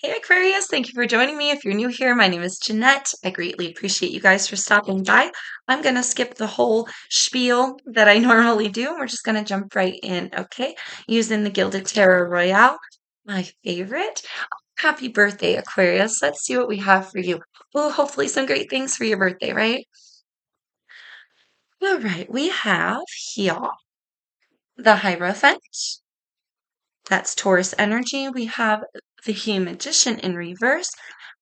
Hey Aquarius, thank you for joining me. If you're new here, my name is Jeanette. I greatly appreciate you guys for stopping by. I'm going to skip the whole spiel that I normally do, and we're just going to jump right in, okay? Using the Gilded Tarot Royale, my favorite. Happy birthday, Aquarius. Let's see what we have for you. Oh, hopefully some great things for your birthday, right? All right, we have here the Hierophant. That's Taurus energy. We have the Magician in reverse,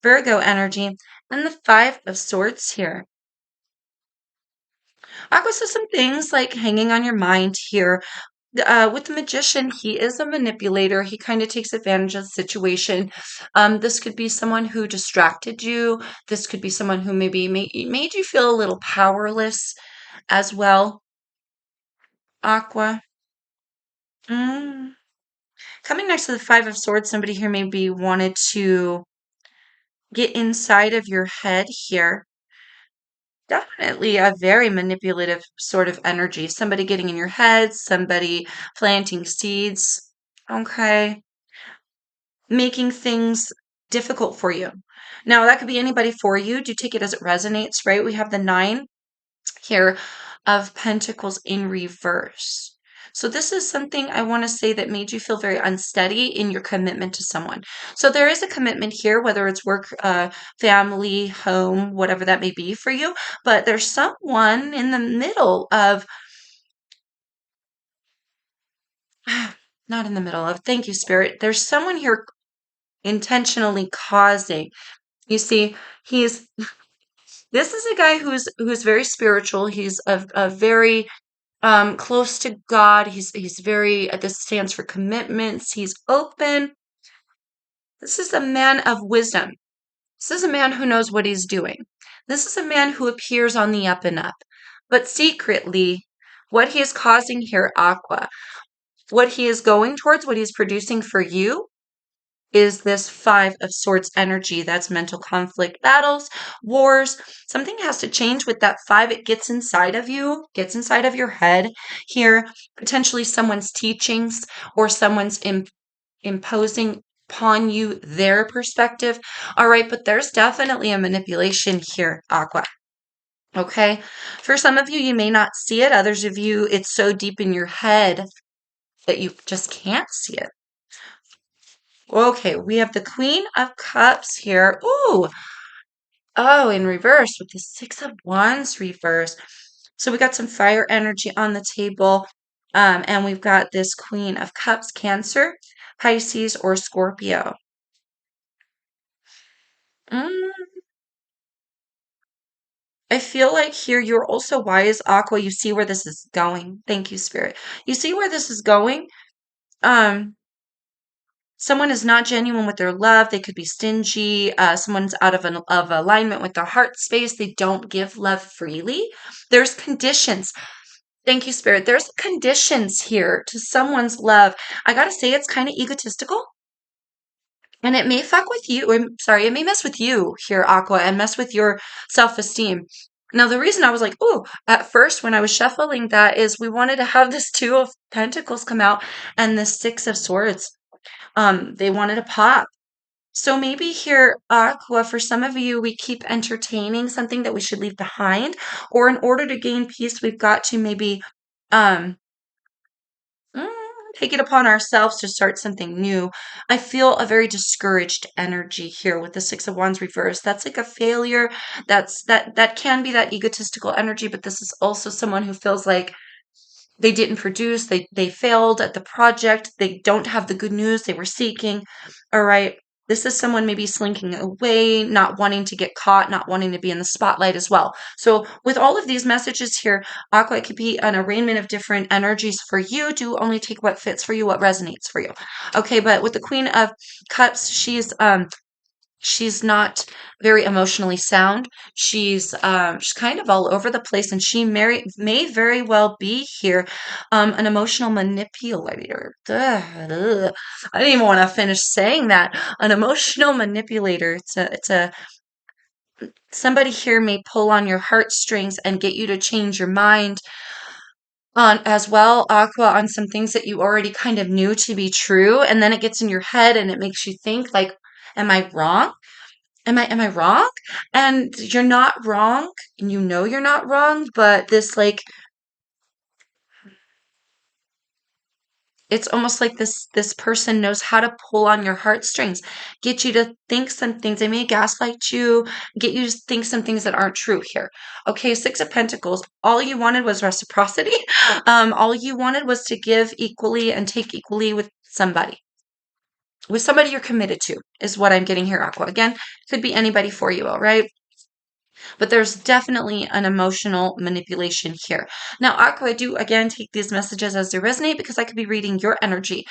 Virgo energy, and the Five of Swords here. Aqua, so some things like hanging on your mind here. With the Magician, he is a manipulator. He kind of takes advantage of the situation. This could be someone who distracted you. This could be someone who maybe made you feel a little powerless as well. Aqua. Mm. Coming next to the Five of Swords, somebody here maybe wanted to get inside of your head here. Definitely a very manipulative sort of energy. Somebody getting in your head, somebody planting seeds, okay, making things difficult for you. Now, that could be anybody for you. Do take it as it resonates, right? We have the Nine here of Pentacles in reverse. So this is something I want to say that made you feel very unsteady in your commitment to someone. So there is a commitment here, whether it's work, family, home, whatever that may be for you. But there's someone in the middle of, not in the middle of, thank you, Spirit. There's someone here intentionally causing. You see, he's this is a guy who's very spiritual. He's a very close to God. He's very this stands for commitments. He's open. This is a man of wisdom. This is a man who knows what he's doing. This is a man who appears on the up and up. But secretly, what he is causing here, Aqua, what he is going towards, what he's producing for you, is this Five of Swords energy. That's mental conflict, battles, wars. Something has to change with that five. It gets inside of you, gets inside of your head here. Potentially someone's teachings or someone's imposing upon you their perspective. All right, but there's definitely a manipulation here, Aqua. Okay. For some of you, you may not see it. Others of you, it's so deep in your head that you just can't see it. Okay, we have the Queen of Cups here. Ooh, oh, in reverse with the Six of Wands reverse. So we got some fire energy on the table. And we've got this Queen of Cups, Cancer, Pisces, or Scorpio. Mm, I feel like here you're also wise, Aqua. You see where this is going. Thank you, Spirit. You see where this is going. Um, Someone is not genuine with their love. They could be stingy. Someone's out of alignment with their heart space. They don't give love freely. There's conditions. Thank you, Spirit. There's conditions here to someone's love. I gotta say, it's kind of egotistical. And it may fuck with you. Sorry, it may mess with you here, Aqua, and mess with your self-esteem. Now, the reason I was like, oh, at first when I was shuffling that is we wanted to have this Two of Pentacles come out and the Six of Swords. They wanted to pop. So maybe here, Aqua, for some of you, we keep entertaining something that we should leave behind, or in order to gain peace, we've got to maybe um, mm, take it upon ourselves to start something new. I feel a very discouraged energy here with the Six of Wands reverse. That's like a failure. That can be that egotistical energy, but this is also someone who feels like they didn't produce, they failed at the project, they don't have the good news they were seeking. All right. This is someone maybe slinking away, not wanting to get caught, not wanting to be in the spotlight as well. So, with all of these messages here, Aqua, it could be an arraignment of different energies for you. Do only take what fits for you, what resonates for you. Okay, but with the Queen of Cups, she's not very emotionally sound. She's kind of all over the place, and she may very well be here an emotional manipulator. Ugh. I didn't even want to finish saying that. An emotional manipulator. It's a somebody here may pull on your heartstrings and get you to change your mind on as well, Aqua, on some things that you already kind of knew to be true, and then it gets in your head and it makes you think like, Am I wrong? Am I wrong? And you're not wrong, and you know you're not wrong, but this like it's almost like this person knows how to pull on your heartstrings, get you to think some things. They may gaslight you, get you to think some things that aren't true here. Okay, Six of Pentacles. All you wanted was reciprocity. All you wanted was to give equally and take equally with somebody. With somebody you're committed to, is what I'm getting here, Aqua. Again, could be anybody for you, all right? But there's definitely an emotional manipulation here. Now, Aqua, I do again take these messages as they resonate because I could be reading your energy.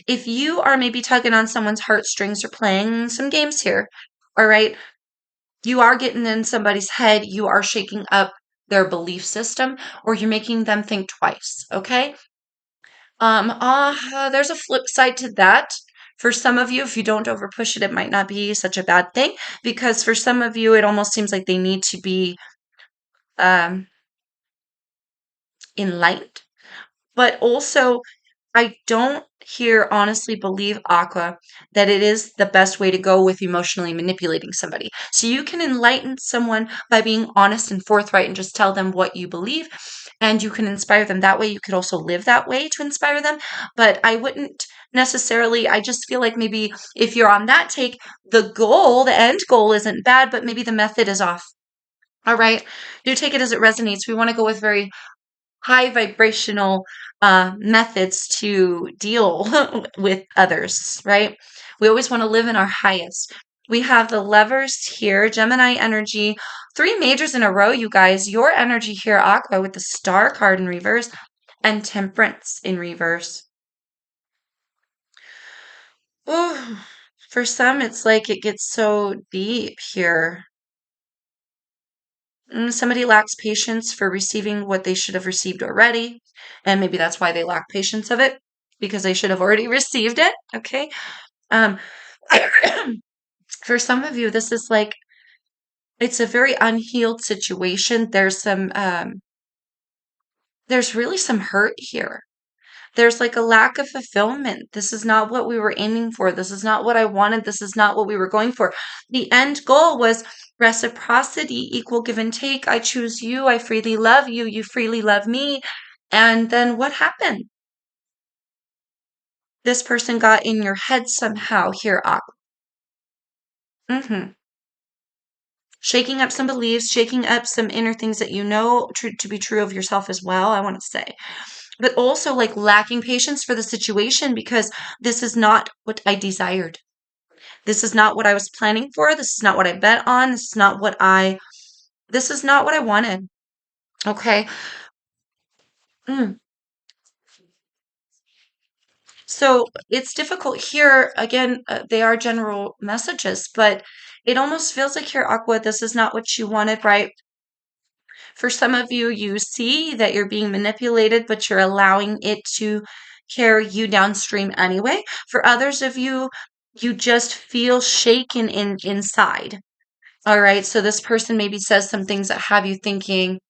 If you are maybe tugging on someone's heartstrings or playing some games here, all right, you are getting in somebody's head, you are shaking up their belief system, or you're making them think twice, okay? There's a flip side to that. For some of you, if you don't overpush it, it might not be such a bad thing because for some of you, it almost seems like they need to be um, enlightened. But also, I don't here honestly believe, Aqua, that it is the best way to go with emotionally manipulating somebody. So you can enlighten someone by being honest and forthright and just tell them what you believe, and you can inspire them that way. You could also live that way to inspire them. But I wouldn't necessarily, I just feel like maybe if you're on that take, the end goal isn't bad, but maybe the method is off. All right. Do take it as it resonates. We want to go with very high vibrational methods to deal with others, right? We always want to live in our highest. We have the lovers here, Gemini energy, 3 majors in a row, you guys. Your energy here, Aqua, with the star card in reverse and temperance in reverse. Ooh, for some, it's like it gets so deep here. Somebody lacks patience for receiving what they should have received already. And maybe that's why they lack patience of it because they should have already received it. Okay. Um, for some of you, this is like, it's a very unhealed situation. There's really some hurt here. There's like a lack of fulfillment. This is not what we were aiming for. This is not what I wanted. This is not what we were going for. The end goal was reciprocity, equal give and take. I choose you. I freely love you. You freely love me. And then what happened? This person got in your head somehow here up. Shaking up some beliefs, shaking up some inner things that you know to be true of yourself as well, I want to say. But also like lacking patience for the situation because this is not what I desired. This is not what I was planning for. This is not what I bet on. This is not what I wanted. Okay. Mm. So it's difficult here. Again, they are general messages, but it almost feels like here, Aqua, this is not what you wanted, right? For some of you, you see that you're being manipulated, but you're allowing it to carry you downstream anyway. For others of you, you just feel shaken inside. All right. So this person maybe says some things that have you thinking,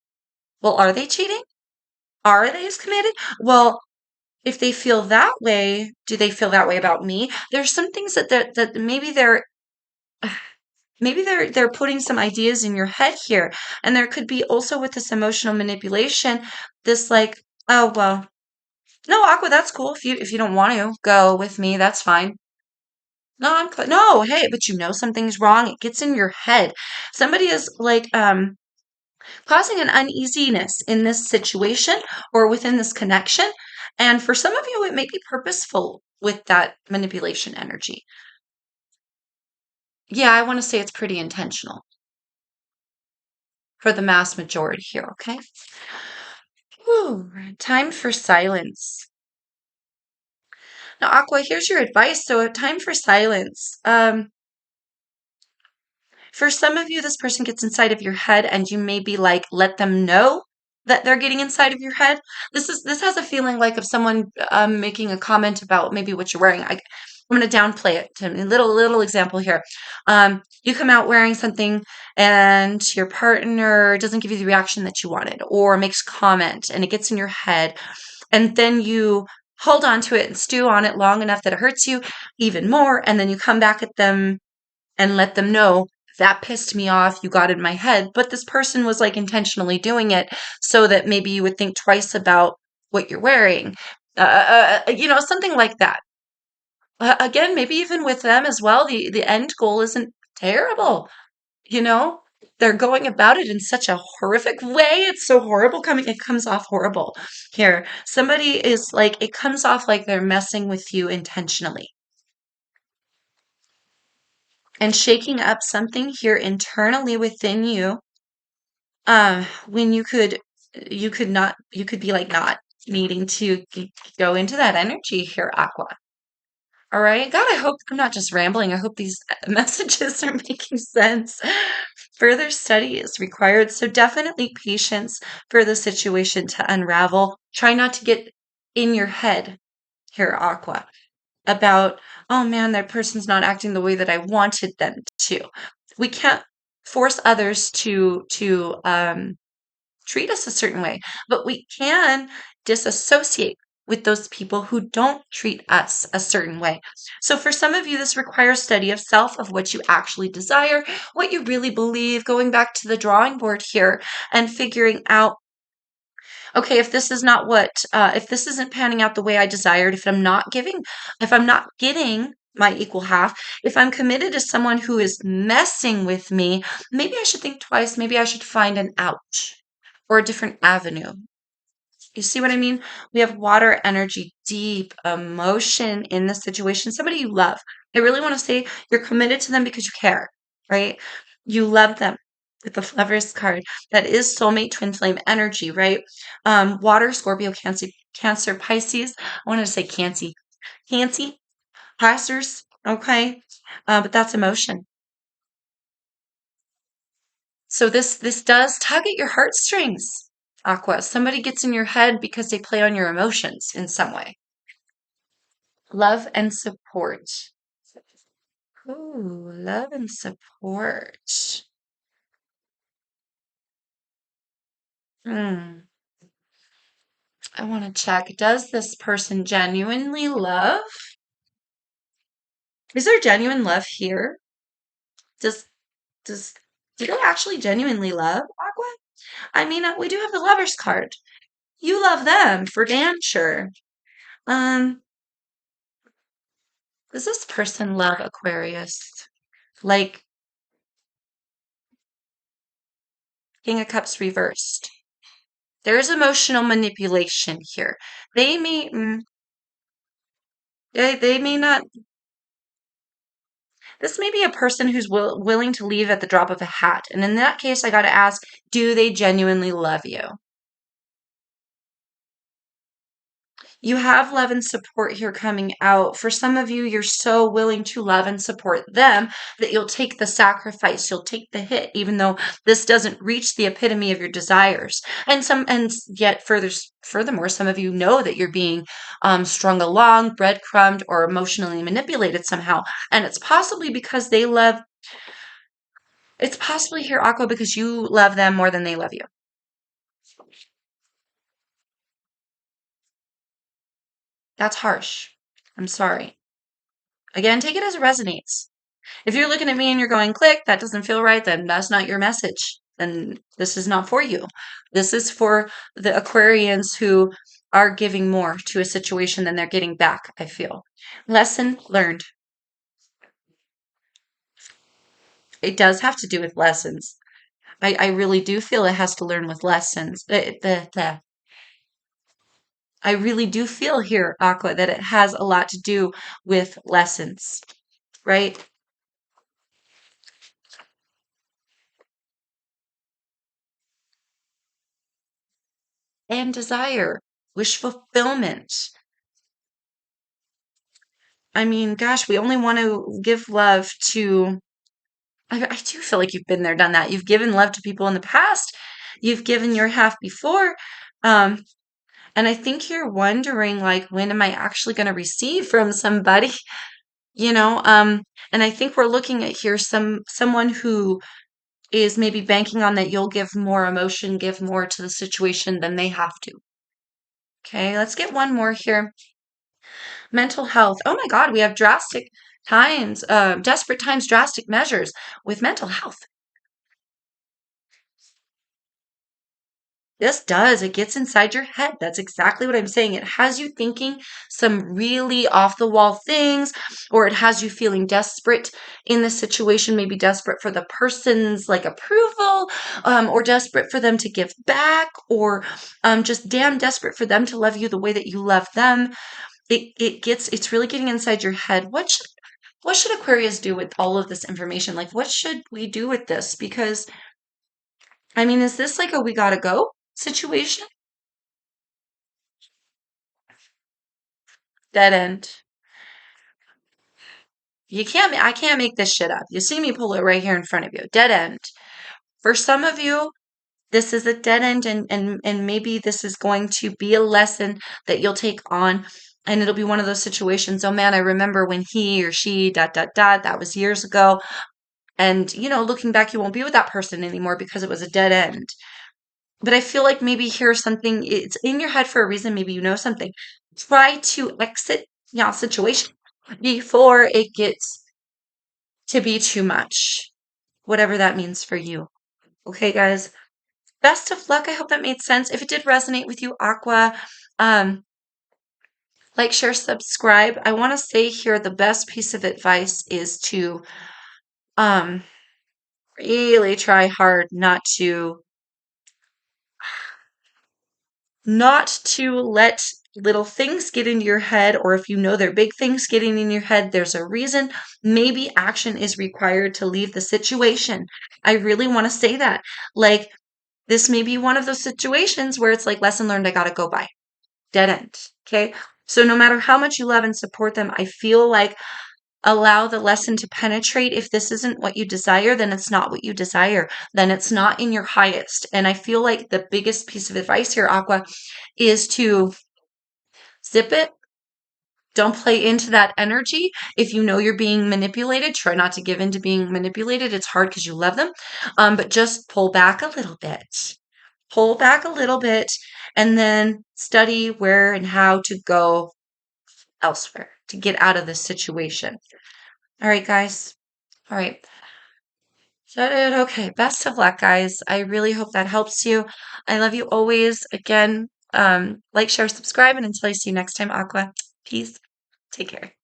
well, are they cheating? Are they as committed? Well, if they feel that way, do they feel that way about me? There's some things that maybe they're putting some ideas in your head here. And there could be also with this emotional manipulation, this like, oh well, no, Aqua, that's cool. If you don't want to go with me, that's fine. No, no, hey, but you know something's wrong. It gets in your head. Somebody is like causing an uneasiness in this situation or within this connection. And for some of you, it may be purposeful with that manipulation energy. Yeah, I want to say it's pretty intentional for the mass majority here, okay? Whew, time for silence. Now, Aqua, here's your advice. So, time for silence. For some of you, this person gets inside of your head and you maybe like let them know that they're getting inside of your head. This has a feeling like of someone making a comment about maybe what you're wearing. I'm going to downplay it. A little example here. You come out wearing something and your partner doesn't give you the reaction that you wanted or makes comment and it gets in your head. And then you hold on to it and stew on it long enough that it hurts you even more. And then you come back at them and let them know that pissed me off. You got in my head. But this person was like intentionally doing it so that maybe you would think twice about what you're wearing. Something like that. Again, maybe even with them as well, the end goal isn't terrible. You know, they're going about it in such a horrific way. It's so horrible coming, it comes off horrible here. Somebody is like, it comes off like they're messing with you intentionally and shaking up something here internally within you. When you could be like not needing to go into that energy here, Aqua. All right. God, I hope I'm not just rambling. I hope these messages are making sense. Further study is required. So definitely patience for the situation to unravel. Try not to get in your head here, Aqua, about, oh man, that person's not acting the way that I wanted them to. We can't force others to treat us a certain way, but we can disassociate with those people who don't treat us a certain way. So for some of you, this requires study of self, of what you actually desire, what you really believe, going back to the drawing board here and figuring out, okay, if this is not if this isn't panning out the way I desired, if I'm not getting my equal half, if I'm committed to someone who is messing with me, maybe I should think twice. Maybe I should find an out or a different avenue. You see what I mean? We have water energy, deep emotion in this situation. Somebody you love. I really want to say you're committed to them because you care, right? You love them with the Lovers card. That is soulmate twin flame energy, right? Water, Scorpio, Cancer, Pisces. I wanted to say Cancy, Pisces. Okay, but that's emotion. So this does tug at your heartstrings, Aqua. Somebody gets in your head because they play on your emotions in some way. Love and support. Ooh, love and support. Hmm. I want to check. Does this person genuinely love? Is there genuine love here? Does does do they actually genuinely love Aqua? I mean, we do have the Lovers card. You love them for damn sure. Um, does this person love Aquarius? Like King of Cups reversed. There's emotional manipulation here. They may, they may not. This may be a person who's willing to leave at the drop of a hat. And in that case, I got to ask, do they genuinely love you? You have love and support here coming out. For some of you, you're so willing to love and support them that you'll take the sacrifice, you'll take the hit, even though this doesn't reach the epitome of your desires. And yet furthermore, some of you know that you're being strung along, breadcrumbed, or emotionally manipulated somehow. And it's possibly because it's possibly here, Aqua, because you love them more than they love you. That's harsh. I'm sorry. Again, take it as it resonates. If you're looking at me and you're going, click, that doesn't feel right, then that's not your message. Then this is not for you. This is for the Aquarians who are giving more to a situation than they're getting back, I feel. Lesson learned. It does have to do with lessons. I really do feel it has to learn with lessons. I really do feel here, Aqua, that it has a lot to do with lessons, right? And desire, wish fulfillment. I mean, gosh, we only want to give love to. I do feel like you've been there, done that. You've given love to people in the past. You've given your half before. Um, and I think you're wondering, like, when am I actually going to receive from somebody? You know, and I think we're looking at here someone who is maybe banking on that you'll give more emotion, give more to the situation than they have to. Okay, let's get one more here. Mental health. Oh my God, we have drastic times, desperate times, drastic measures with mental health. This does. It gets inside your head. That's exactly what I'm saying. It has you thinking some really off the wall things, or it has you feeling desperate in the situation, maybe desperate for the person's like approval, or desperate for them to give back, or just damn desperate for them to love you the way that you love them. It's really getting inside your head. What should Aquarius do with all of this information? Like, what should we do with this? Because I mean, is this like a we gotta go situation? Dead end. I can't make this shit up. You see me pull it right here in front of you. Dead end. For some of you, this is a dead end, and maybe this is going to be a lesson that you'll take on. And it'll be one of those situations. Oh man, I remember when he or she, dot, dot, dot, that was years ago. And, looking back, you won't be with that person anymore because it was a dead end. But I feel like maybe here's something, it's in your head for a reason. Maybe you know something. Try to exit your situation before it gets to be too much, whatever that means for you. Okay, guys, best of luck. I hope that made sense. If it did resonate with you, Aqua, um, like, share, subscribe. I want to say here the best piece of advice is to um, really try hard not to let little things get into your head, or if you know they're big things getting in your head, there's a reason. Maybe action is required to leave the situation. I really want to say that. Like, this may be one of those situations where it's like, lesson learned, I gotta go by. Dead end. Okay. So no matter how much you love and support them, I feel like allow the lesson to penetrate. If this isn't what you desire, then it's not what you desire. Then it's not in your highest. And I feel like the biggest piece of advice here, Aqua, is to zip it. Don't play into that energy. If you know you're being manipulated, try not to give in to being manipulated. It's hard because you love them. But just pull back a little bit. Pull back a little bit and then study where and how to go elsewhere to get out of this situation. All right, guys. All right. Is that it? Okay. Best of luck, guys. I really hope that helps you. I love you always. Again, like, share, subscribe, and until I see you next time, Aqua, peace. Take care.